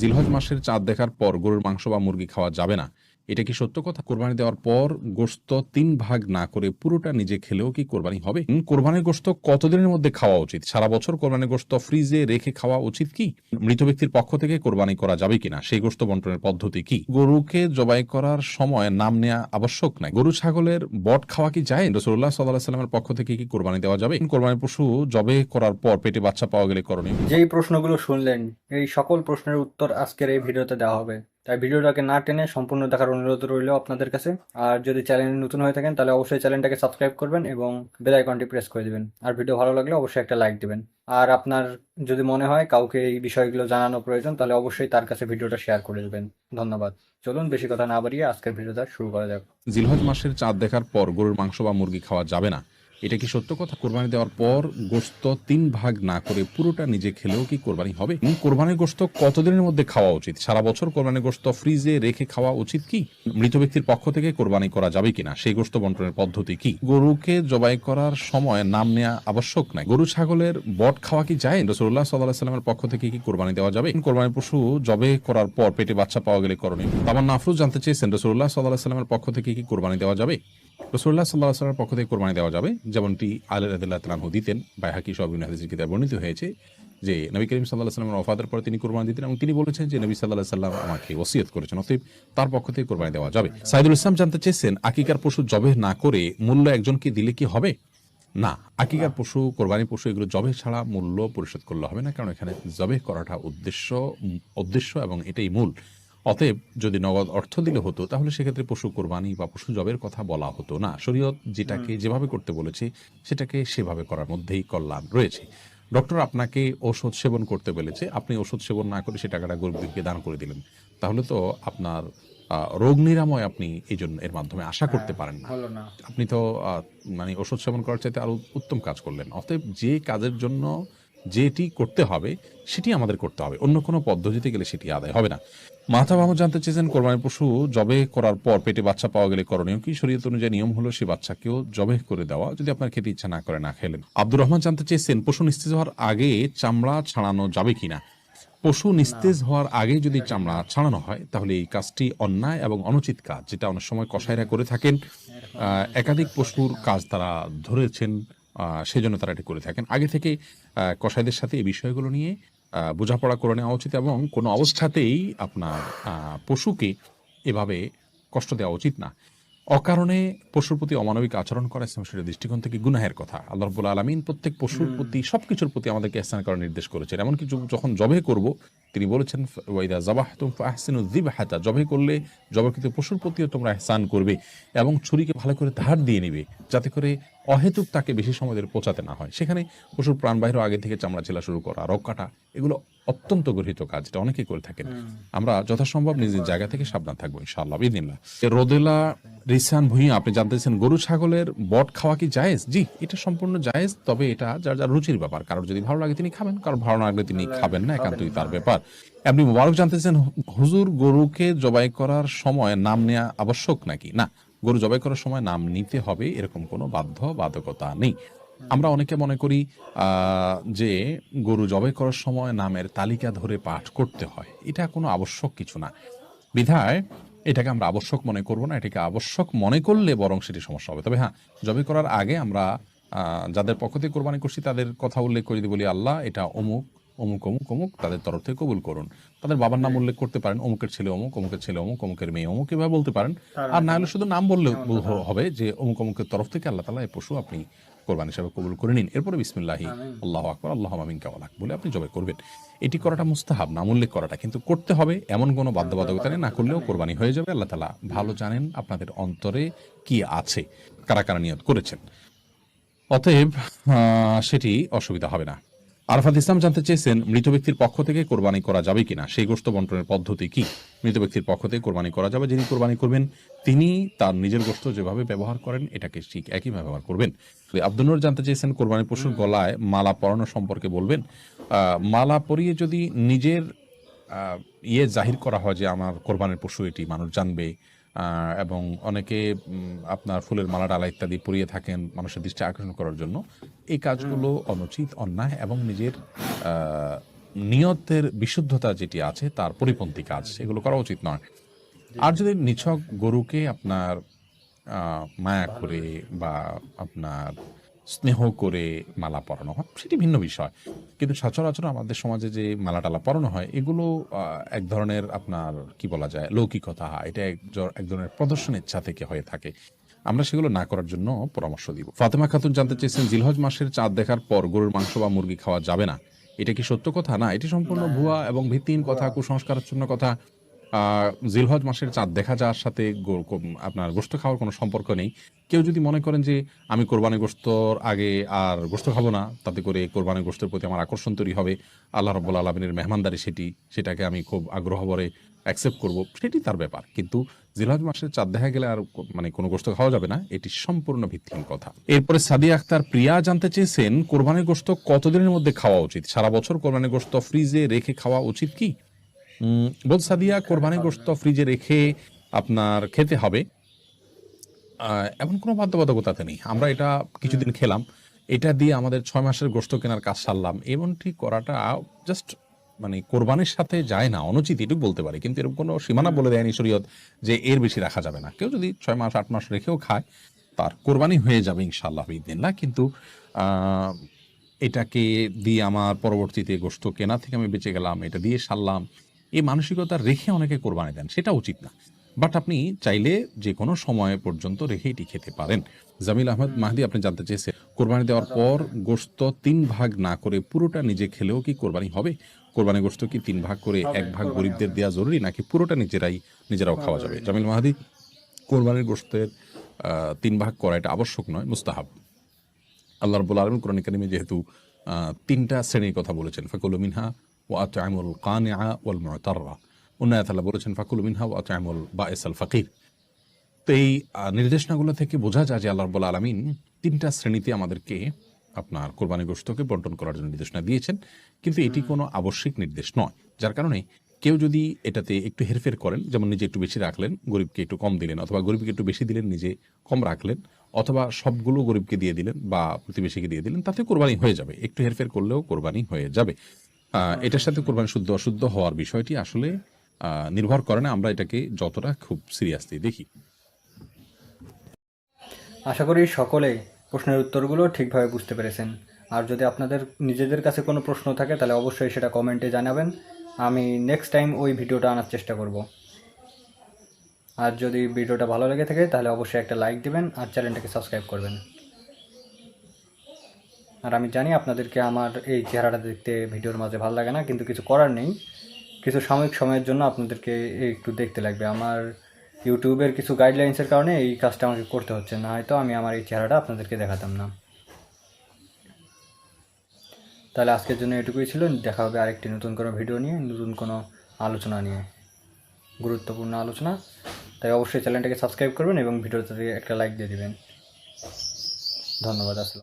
জিলহজ মাসের চাঁদ দেখার পর গরুর মাংস বা মুরগি খাওয়া যাবে না, এটা কি সত্য কথা? কোরবানি দেওয়ার পর গোশত ৩ ভাগ না করে পুরোটা নিজে খেলেও কি কোরবানি হবে? কোরবানির গোশত কতদিনের মধ্যে খাওয়া উচিত? সারা বছর কোরবানির গোশত ফ্রিজে রেখে খাওয়া উচিত কি? মৃত ব্যক্তির পক্ষ থেকে কোরবানি করা যাবে কিনা, সেই গোশত বন্টনের পদ্ধতি কি? গরুকে জবাই করার সময় নাম নেওয়া আবশ্যক নাই। গরু ছাগলের বট খাওয়া কি যায়? রাসূলুল্লাহ সাল্লাল্লাহু আলাইহি ওয়াসাল্লামের পক্ষ থেকে কি কোরবানি দেওয়া যাবে? কোরবানির পশু জবে করার পর পেটে বাচ্চা পাওয়া গেলে করণীয়? যেই প্রশ্নগুলো শুনলেন, এই সকল প্রশ্নের উত্তর আজকের এই ভিডিওতে দেওয়া হবে। তাই ভিডিওটাকে না টেনে সম্পূর্ণ দেখার অনুরোধ রইল আপনাদের কাছে। আর যদি চ্যানেলে নতুন হয়ে থাকেন তাহলে অবশ্যই চ্যানেলটাকে সাবস্ক্রাইব করবেন এবং বেল আইকনটি প্রেস করে দিবেন। আর ভিডিও ভালো লাগলে অবশ্যই একটা লাইক দিবেন। আর আপনার যদি মনে হয় কাউকে এই বিষয়গুলো জানানো প্রয়োজন তাহলে অবশ্যই তার কাছে ভিডিওটা শেয়ার করে দেবেন। ধন্যবাদ। চলুন বেশি কথা না বাড়িয়ে আজকের ভিডিওটা শুরু করা যাক। জিলহজ মাসের চাঁদ দেখার পর গরুর মাংস বা মুরগি খাওয়া যাবে না, এটা কি সত্য কথা? কোরবানি দেওয়ার পর গোশত ৩ ভাগ না করে পুরোটা নিজে খেলেও কি কোরবানি হবে? কোরবানির গোশত কতদিনের মধ্যে খাওয়া উচিত? সারা বছর কোরবানির গোশত ফ্রিজে রেখে খাওয়া উচিত কি? মৃত ব্যক্তির পক্ষ থেকে কোরবানি করা যাবে কিনা, সেই গোশত বন্টনের পদ্ধতি কি? গরুকে জবাই করার সময় নাম নেওয়া আবশ্যক নাই। গরু ছাগলের বট খাওয়া কি যায়? রাসূলুল্লাহ সাল্লাল্লাহু আলাইহি ওয়াসাল্লামের পক্ষ থেকে কি কোরবানি দেওয়া যাবে? কোরবানির পশু জবে করার পর পেটে বাচ্চা পাওয়া গেলে করণীয়? তামান্না আফরোজ জানতে চেয়েছেন, রাসূলুল্লাহ সাল্লাল্লাহু আলাইহি ওয়াসাল্লামের পক্ষ থেকে কি কোরবানি দেওয়া যাবে? রাসূলুল্লাহ সাল্লাল্লাহু আলাইহি ওয়াসাল্লামের পক্ষ থেকে কোরবানি দেওয়া যাবে, যেমনটি আলী রাদিয়াল্লাহু তাআলা আনহু দিতেন। বাইহাকী সহ বিভিন্ন হাদিসের কিতাবে বর্ণিত হয়েছে যে নবী করিম সাল্লাল্লাহু আলাইহি ওয়াসাল্লামের ওফাতের পরে তিনি কোরবানি দিতেন এবং তিনি বলেছেন যে নবী সাল্লাল্লাহু আলাইহি ওয়াসাল্লাম আমাকে ওসিয়ত করেছেন, অতএব তার পক্ষ থেকে কোরবানি দেওয়া যাবে। সাইদুল ইসলাম জানতে চেয়েছেন, আকিকার পশু জবেহ না করে মূল্য একজনকে দিলে কি হবে? না, না। আকিকার পশু, কোরবানি পশু এগুলো জবেহ ছাড়া মূল্য পরিশোধ করলে হবে না, কারণ এখানে জবেহ করাটা উদ্দেশ্য এবং এটাই মূল। অতএব যদি নগদ অর্থ দিলে হতো তাহলে সেক্ষেত্রে পশু কোরবানি বা পশু জবের কথা বলা হতো না। শরীয়ত হুম। যেটাকে যেভাবে করতে বলেছে সেটাকে সেভাবে করার মধ্যেই কল্যাণ রয়েছে। ডক্টর আপনাকে ওষুধ সেবন করতে বলেছে, আপনি ওষুধ সেবন না করে সে টাকাটা গরিবদেরকে দান করে দিলেন, তাহলে তো আপনার রোগ নিরাময় আপনি এর মাধ্যমে আশা হ্যাঁ, করতে পারেন না। হলো না। আপনি তো মানে ওষুধ সেবন করার চাইতে আরো উত্তম কাজ করলেন। অতএব যে কাজের জন্য যেটি করতে হবে সেটি আমাদের করতে হবে, অন্য কোনো পদ্ধতিতে গেলে সেটি আদায় হবে না। মাথা মাহমুদ জানতে চেয়েছেন, কোরবানির পশু জবে করার পর পেটে বাচ্চা পাওয়া গেলে করণীয় কি? শরীয়ত অনুযায়ী নিয়ম হলো সেই বাচ্চাকেও জবে করে দেওয়া, যদি আপনার খেতে ইচ্ছা না করে না খেলেন। আব্দুর রহমান জানতে চেয়েছেন, পশু নিস্তেজ হওয়ার আগে চামড়া ছাড়ানো যাবে কিনা? পশু না, নিস্তেজ হওয়ার আগে যদি এটা ঠিক চামড়া না। ছাড়ানো হয় তাহলে এই কাজটি অন্যায় এবং অনুচিত কাজ, যেটা অনেক সময় কসাইরা করে থাকেন। একাধিক পশুর কাজ তারা ধরেছেন, সেজন্য তারা এটি করে থাকেন। আগে থেকে কসাইদের সাথে এই বিষয়গুলো নিয়ে বোঝাপড়া করে নেওয়া উচিত এবং কোনো অবস্থাতেই আপনার পশুকে এভাবে কষ্ট দেওয়া উচিত না। অকারণে পশুর প্রতি অমানবিক আচরণ করা ইসলাম শরীয়তের দৃষ্টিকোণ থেকে গুনাহের কথা। আল্লাহ রাব্বুল আলামিন প্রত্যেক পশুর হুম। প্রতি, সবকিছুর প্রতি আমাদেরকে ইহসান করার নির্দেশ করেছেন। এমনকি যখন জবাই করব তিনি বলেছেন, ওয়াইদা যাবাহতুম ফাহসিনু যিবহাতা, জবাই করলে জবাইকৃত পশুর প্রতিও তোমরা ইহসান করবে এবং ছুরিকে ভালো করে ধার দিয়ে নিবে, যাতে করে অহেতুক তাকে বেশি সময় ধরে পচাতে না হয়। সেখানে পশুর প্রাণ বাহির আগে থেকে চামড়া ছেলা শুরু করা, রক কাটা, এগুলো অত্যন্ত গর্হিত কাজ, এটা অনেকেই করে থাকেন। হুম। আমরা যথাসম্ভব এটা নিজের করা জায়গা ঠিক থেকে না। সাবধান থাকবো ইনশাআল্লাহ বিদিনিল্লাহ। রোদেলা রিসান ভুঁইয়া আপনি জানতেছেন, গরু ছাগলের বট খাওয়া কি জায়েজ? জি, এটা সম্পূর্ণ জায়েজ, তবে এটা যার যার রুচির ব্যাপার। কারোর যদি ভালো লাগে তিনি খাবেন, কারোর ভালো না লাগলে তিনি তাহলে খাবেন না, খাবেন একান্তই না। তার ব্যাপার। আপনি মোবারক জানতেছেন, হুজুর গরুকে জবাই করার সময় নাম নেওয়া আবশ্যক নাকি? না, গরু জবাই করার সময় নাম নিতে হবে এরকম কোনো বাধ্যবাধকতা নেই। হুম। আমরা অনেকে মনে করি যে গরু জবাই করার সময় নামের তালিকা ধরে পাঠ করতে হয়, এটা কোনো আবশ্যক কিছু না। বিধায় এটাকে আমরা আবশ্যক মনে করব না। এটাকে আবশ্যক মনে করলে বরং সেটি সমস্যা হবে। তবে হ্যাঁ, জবাই করার আগে আমরা যাদের পক্ষ থেকে কোরবানি করছি তাদের কথা উল্লেখ করে যদি বলি, আল্লাহ এটা অমুক অমুক অমুক অমুক তাদের তরফ থেকে কবুল করুন। তাদের বাবার নাম হ্যাঁ, উল্লেখ করতে পারেন, অমুকের ছেলে অমুক, অমুকের ছেলে অমুক, অমুকের মেয়ে অমুক, এভাবে বলতে পারেন। কারণ আর না এখানে হলে শুধু নাম বললে এমন কথা আছে। হবে যে অমুক অমুকের তরফ থেকে আল্লাহ তাআলা এই পশু আপনি কোরবানি হিসাবে কবুল করে নিন। এরপরে বিসমিল্লাহি আমিন। আল্লাহু আকবার আল্লাহুম্মা মিনকা ওয়া লাক বলে আপনি জবাই করবেন। এটি করাটা মুস্তাহাব, নাম উল্লেখ করাটা, কিন্তু করতে হবে এমন কোনো এমন কোনো বাধ্যবাধকতা নেই। না বাধ্যবাধকতা করলেও নেই। কোরবানি হয়ে যাবে। আল্লাহ তাআলা হুম। ভালো জানেন আপনাদের অন্তরে কি আছে, কারা কারা নিয়ত করেছেন। অতএব সেটি অসুবিধা হবে না। আরাফাত ইসলাম জানতে চেয়েছেন, মৃত ব্যক্তির পক্ষ থেকে কোরবানি করা যাবে কিনা, সেই গোশত বন্টনের পদ্ধতি কি? মৃত ব্যক্তির পক্ষ থেকে কোরবানি করা যাবে, যিনি কোরবানি করবেন তিনি তার নিজের গোশত যেভাবে ব্যবহার করেন এটাকে ঠিক একইভাবে ব্যবহার করবেন। আব্দুল নূর জানতে চেয়েছেন, কোরবানির পশুর হুম। গলায় মালা পরানো সম্পর্কে বলবেন। মালা পরিয়ে যদি নিজের জাহির করা হয় যে আমার কোরবানির পশু এটি, মানুষ জানবে। এবং অনেকে আপনার ফুলের মালা ডালা ইত্যাদি পরিয়ে থাকেন মানুষের দৃষ্টি আকর্ষণ করার জন্য। এই হুম। কাজগুলো অনুচিত, অন্যায় এবং নিজের আহ, নিয়তের বিশুদ্ধতা যেটি আছে তার পরিপন্থী কাজ, এগুলো করা উচিত নয়। আর যদি নিছক গরুকে আপনার মায়া করে বা আপনার স্নেহ করে মালা পরানো হয় সেটি ভিন্ন বিষয়, কিন্তু সচরাচর আমাদের সমাজে যে মালা টালা পরানো হয় এগুলো এক ধরনের আপনার কি বলা যায় লৌকিকতা, এটা এক ধরনের প্রদর্শন ইচ্ছা থেকে হয়ে থাকে। আমরা সেগুলো না করার জন্য পরামর্শ দিব। ফাতেমা খাতুন জানতে চেয়েছেন, জিলহজ মাসের চাঁদ দেখার পর গরুর মাংস বা মুরগি খাওয়া যাবে না, এটা কি সত্য কথা? না, এটি সম্পূর্ণ ভুয়া এবং ভিত্তিহীন কথা, কুসংস্কারাচ্ছন্ন কথা। জিলহজ মাসের চাঁদ দেখা যাওয়ার সাথে আপনার গোশত খাওয়ার কোনো সম্পর্ক নেই। কেউ যদি মনে করেন যে আমি কোরবানি গোশতর আগে আর গোশত খাবো না, তাতে করে কোরবানি গোশতের প্রতি আমার আকর্ষণ তৈরি হবে, আল্লাহ রাব্বুল আলামিনের মেহমানদারি সেটাকে আমি খুব আগ্রহ ভরে অ্যাকসেপ্ট করব, সেটি তার ব্যাপার। কিন্তু জিলহজ মাসের চাঁদ দেখা গেলে আর মানে কোনো গোশত খাওয়া যাবে না, এটি সম্পূর্ণ ভিত্তিহীন কথা। এরপরে সাদিয়া আক্তার প্রিয়া জানতে চেয়েছেন, কোরবানির গোশত কতদিনের মধ্যে খাওয়া উচিত? সারা বছর কোরবানির গোশত ফ্রিজে রেখে খাওয়া উচিত কি? বল সাদিয়া, কোরবানি গোশত ফ্রিজে রেখে আপনার খেতে হবে এমন কোনো বাধ্যবাধকতা নেই। আমরা এটা কিছুদিন খেলাম, এটা দিয়ে আমাদের 6 মাসের গোশত কেনার কাজ সারলাম, এমনটি করাটা জাস্ট মানে কোরবানির সাথে যায় না, অনুচিত এটুকু বলতে পারি। কিন্তু এরকম কোনো সীমানা বলে দেয়নি শরীয়ত যে এর বেশি রাখা যাবে না। কেউ যদি 6 মাস 8 মাস রেখেও খায় তার কোরবানি হয়ে যাবে ইনশাআল্লাহ বিইذনিল্লাহ। কিন্তু আহ, এটাকে দিয়ে আমার পরবর্তীতে গোশত কেনা থেকে আমি বেঁচে গেলাম, এটা দিয়ে সারলাম, এই মানসিকতা রেখে অনেকে কোরবানি দেন, সেটা উচিত না। বাট আপনি চাইলে যে কোনো সময় পর্যন্ত রেখে এটি খেতে পারেন। জামিল আহমদ মাহদি আপনি জানতে চেয়েছেন, কোরবানি দেওয়ার পর গোশত 3 ভাগ না করে পুরোটা নিজে খেলেও কি কোরবানি হবে? কোরবানি গোশত কি 3 ভাগ করে 1 ভাগ গরিবদের দেওয়া জরুরি, নাকি পুরোটা নিজেরাও খাওয়া যাবে? জামিল মাহদি, কোরবানির গোশতের 3 ভাগ করা এটা আবশ্যক নয়, মুস্তাহাব। আল্লাহ রাব্বুল আলামিন কোরআন কারীমে যেহেতু 3টা শ্রেণীর কথা বলেছেন, ফাকুলু মিনহা ওয়া আত'আমুল কানিআ ওয়াল মু'তাররা, অন্য আয়াতে আল্লাহ বলেছেন ফাকুলু মিনহা ওয়া আত'আমুল বাঈসাল ফাকির। তো এই নির্দেশনাগুলো থেকে বোঝা যায় যে আল্লাহ রাব্বুল আলামিন 3টা শ্রেণীতে আমাদেরকে আপনার কোরবানি গোশতকে বন্টন করার জন্য নির্দেশনা দিয়েছেন, কিন্তু এটি কোনো আবশ্যিক নির্দেশ নয়। যার কারণে কেউ যদি এটাতে একটু হেরফের করেন, যেমন নিজে একটু বেশি রাখলেন, গরিবকে একটু কম দিলেন, অথবা গরিবকে একটু বেশি দিলেন, নিজে কম রাখলেন, অথবা সবগুলো গরিবকে দিয়ে দিলেন বা প্রতিবেশীকে দিয়ে দিলেন, তাতে কোরবানি হয়ে যাবে। একটু হেরফের করলেও কোরবানি হয়ে যাবে। এটার সাথে কোরবানি শুদ্ধ অশুদ্ধ হওয়ার বিষয়টি আসলে নির্ভর করে না, আমরা এটাকে যতটা খুব সিরিয়াসলি দেখি। আশা করি সকলেই প্রশ্নের উত্তরগুলো ঠিকভাবে বুঝতে পেরেছেন। আর যদি আপনাদের নিজেদের কাছে কোনো প্রশ্ন থাকে তাহলে অবশ্যই সেটা কমেন্টে জানাবেন, আমি নেক্সট টাইম ওই ভিডিওটা আনার চেষ্টা করব। আর যদি ভিডিওটা ভালো লেগে থাকে তাহলে অবশ্যই একটা লাইক দিবেন আর চ্যানেলটাকে সাবস্ক্রাইব করবেন। আর আমি জানি আপনাদেরকে আমার এই চেহারাটা দেখতে ভিডিওর মাঝে ভালো লাগে না, কিন্তু কিছু করার নেই, কিছু সাময়িক সময়ের জন্য আপনাদেরকে একটু দেখতে লাগবে। আমার ইউটিউবের কিছু গাইডলাইন্সের কারণে এই কাজটা আমাকে করতে হচ্ছে, না হয়তো আমি আমার এই চেহারাটা আপনাদেরকে দেখাতাম না। তাহলে আজকের জন্য এটুকুই ছিল, দেখা হবে আরেকটি নতুন কোনো ভিডিও নিয়ে, নতুন কোনো আলোচনা নিয়ে, গুরুত্বপূর্ণ আলোচনা। তাই অবশ্যই চ্যানেলটাকে সাবস্ক্রাইব করবেন এবং ভিডিওতে একটা লাইক দিয়ে দিবেন। ধন্যবাদ। আসসালাম।